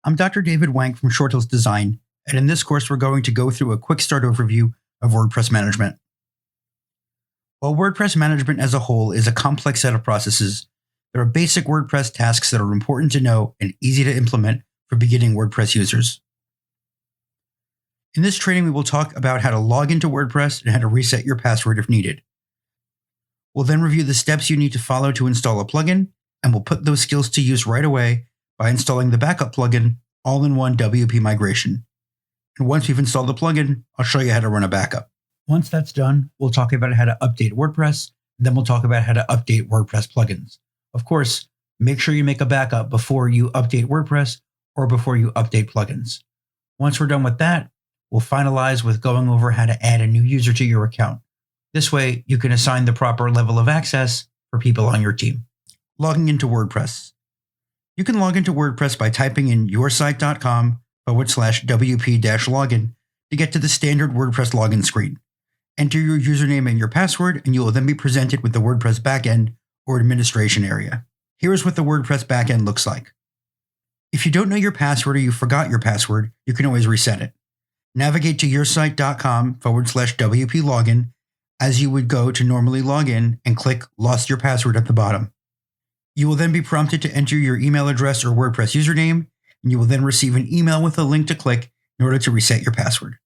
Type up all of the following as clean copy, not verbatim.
I'm Dr. David Wank from Short Hills Design, and in this course we're going to go through a quick start overview of WordPress management. While WordPress management as a whole is a complex set of processes, there are basic WordPress tasks that are important to know and easy to implement for beginning WordPress users. In this training, we will talk about how to log into WordPress and how to reset your password if needed. We'll then review the steps you need to follow to install a plugin, and we'll put those skills to use right away by installing the backup plugin, All-in-One WP Migration. And once we've installed the plugin, I'll show you how to run a backup. Once that's done, we'll talk about how to update WordPress, and then we'll talk about how to update WordPress plugins. Of course, make sure you make a backup before you update WordPress or before you update plugins. Once we're done with that, we'll finalize with going over how to add a new user to your account. This way, you can assign the proper level of access for people on your team. Logging into WordPress. You can log into WordPress by typing in yoursite.com/wp-login to get to the standard WordPress login screen. Enter your username and your password, and you will then be presented with the WordPress backend or administration area. Here's what the WordPress backend looks like. If you don't know your password or you forgot your password, you can always reset it. Navigate to yoursite.com/wp-login as you would go to normally log in and click Lost Your Password at the bottom. You will then be prompted to enter your email address or WordPress username, and you will then receive an email with a link to click in order to reset your password.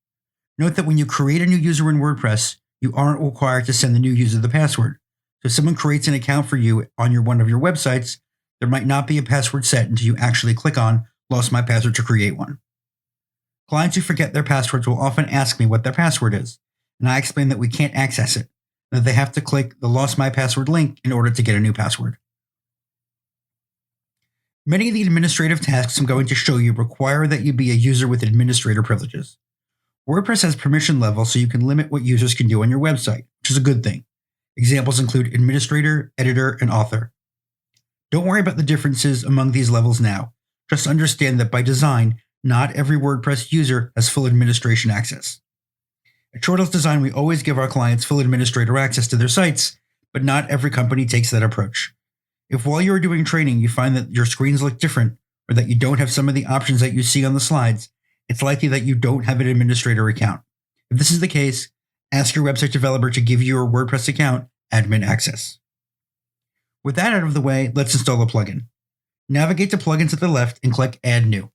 Note that when you create a new user in WordPress, you aren't required to send the new user the password. So if someone creates an account for you on one of your websites, there might not be a password set until you actually click on Lost My Password to create one. Clients who forget their passwords will often ask me what their password is, and I explain that we can't access it, and that they have to click the Lost My Password link in order to get a new password. Many of the administrative tasks I'm going to show you require that you be a user with administrator privileges. WordPress has permission levels so you can limit what users can do on your website, which is a good thing. Examples include administrator, editor, and author. Don't worry about the differences among these levels now. Just understand that by design, not every WordPress user has full administration access. At Short Hills Design, we always give our clients full administrator access to their sites, but not every company takes that approach. If while you're doing training you find that your screens look different or that you don't have some of the options that you see on the slides, it's likely that you don't have an administrator account. If this is the case, ask your website developer to give your WordPress account admin access. With that out of the way, let's install a plugin. Navigate to Plugins at the left and click Add New.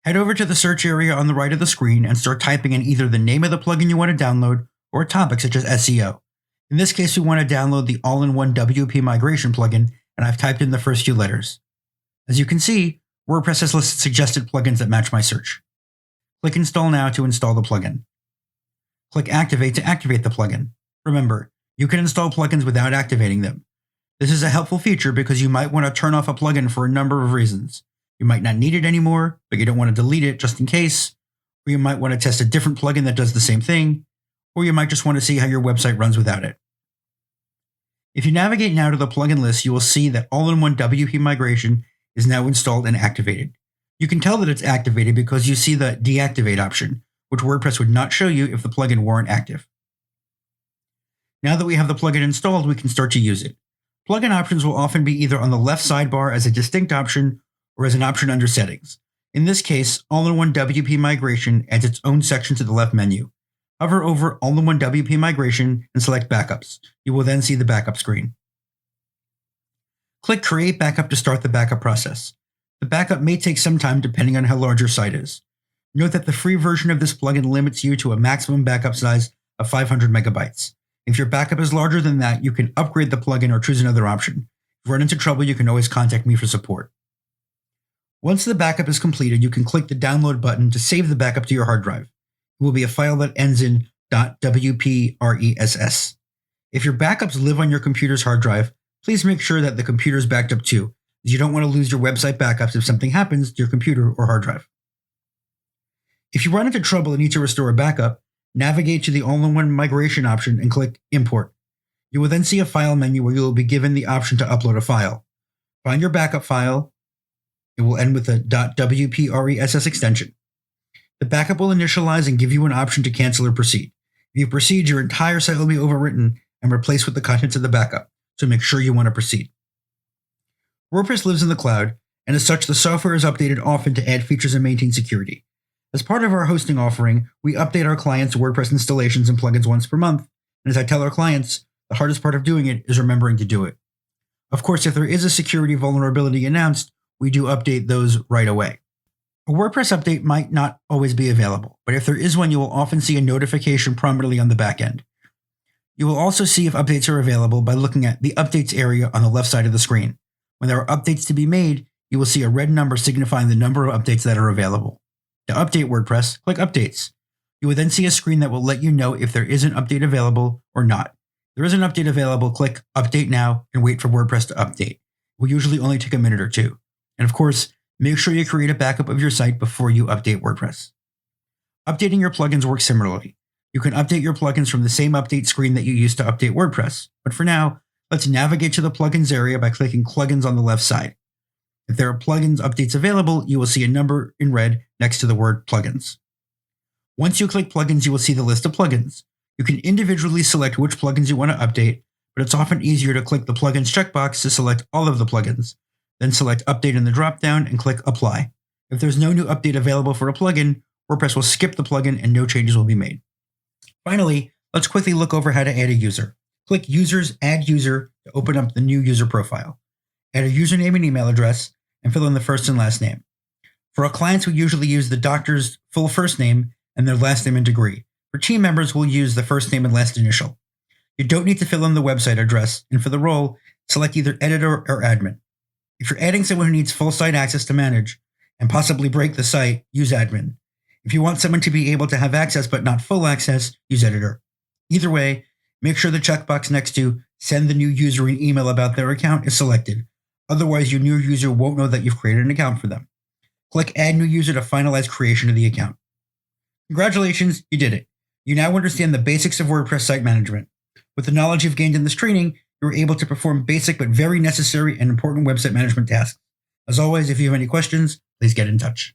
Head over to the search area on the right of the screen and start typing in either the name of the plugin you want to download or a topic such as SEO. In this case, we want to download the All-in-One WP Migration plugin, and I've typed in the first few letters. As you can see, WordPress has listed suggested plugins that match my search. Click Install Now to install the plugin. Click Activate to activate the plugin. Remember, you can install plugins without activating them. This is a helpful feature because you might want to turn off a plugin for a number of reasons. You might not need it anymore, but you don't want to delete it just in case, or you might want to test a different plugin that does the same thing, or you might just want to see how your website runs without it. If you navigate now to the plugin list, you will see that All-in-One WP Migration is now installed and activated. You can tell that it's activated because you see the deactivate option, which WordPress would not show you if the plugin weren't active. Now that we have the plugin installed, we can start to use it. Plugin options will often be either on the left sidebar as a distinct option or as an option under Settings. In this case, All-in-One WP Migration adds its own section to the left menu. Hover over All-in-One WP Migration and select Backups. You will then see the backup screen. Click Create Backup to start the backup process. The backup may take some time depending on how large your site is. Note that the free version of this plugin limits you to a maximum backup size of 500 megabytes. If your backup is larger than that, you can upgrade the plugin or choose another option. If you run into trouble, you can always contact me for support. Once the backup is completed, you can click the Download button to save the backup to your hard drive. It will be a file that ends in .wpress. If your backups live on your computer's hard drive, please make sure that the computer is backed up too, as you don't want to lose your website backups if something happens to your computer or hard drive. If you run into trouble and need to restore a backup, navigate to the All-in-One Migration option and click Import. You will then see a file menu where you will be given the option to upload a file. Find your backup file. It will end with a .wpress extension. The backup will initialize and give you an option to cancel or proceed. If you proceed, your entire site will be overwritten and replaced with the contents of the backup, so make sure you want to proceed. WordPress lives in the cloud, and as such, the software is updated often to add features and maintain security. As part of our hosting offering, we update our clients' WordPress installations and plugins once per month, and as I tell our clients, the hardest part of doing it is remembering to do it. Of course, if there is a security vulnerability announced, we do update those right away. A WordPress update might not always be available, but if there is one, you will often see a notification prominently on the back end. You will also see if updates are available by looking at the updates area on the left side of the screen. When there are updates to be made, you will see a red number signifying the number of updates that are available. To update WordPress, click Updates. You will then see a screen that will let you know if there is an update available or not. If there is an update available, click Update Now and wait for WordPress to update. It will usually only take a minute or two. And of course, make sure you create a backup of your site before you update WordPress. Updating your plugins works similarly. You can update your plugins from the same update screen that you used to update WordPress. But for now, let's navigate to the Plugins area by clicking Plugins on the left side. If there are plugins updates available, you will see a number in red next to the word Plugins. Once you click Plugins, you will see the list of plugins. You can individually select which plugins you want to update, but it's often easier to click the Plugins checkbox to select all of the plugins. Then select Update in the dropdown and click Apply. If there's no new update available for a plugin, WordPress will skip the plugin and no changes will be made. Finally, let's quickly look over how to add a user. Click Users, Add User to open up the new user profile. Add a username and email address, and fill in the first and last name. For our clients, we usually use the doctor's full first name and their last name and degree. For team members, we'll use the first name and last initial. You don't need to fill in the website address, and for the role, select either editor or admin. If you're adding someone who needs full site access to manage and possibly break the site, use admin. If you want someone to be able to have access but not full access, use editor. Either way, make sure the checkbox next to Send the new user an email about their account is selected. Otherwise, your new user won't know that you've created an account for them. Click Add New User to finalize creation of the account. Congratulations, you did it. You now understand the basics of WordPress site management. With the knowledge you've gained in this training, you're able to perform basic but very necessary and important website management tasks. As always, if you have any questions, please get in touch.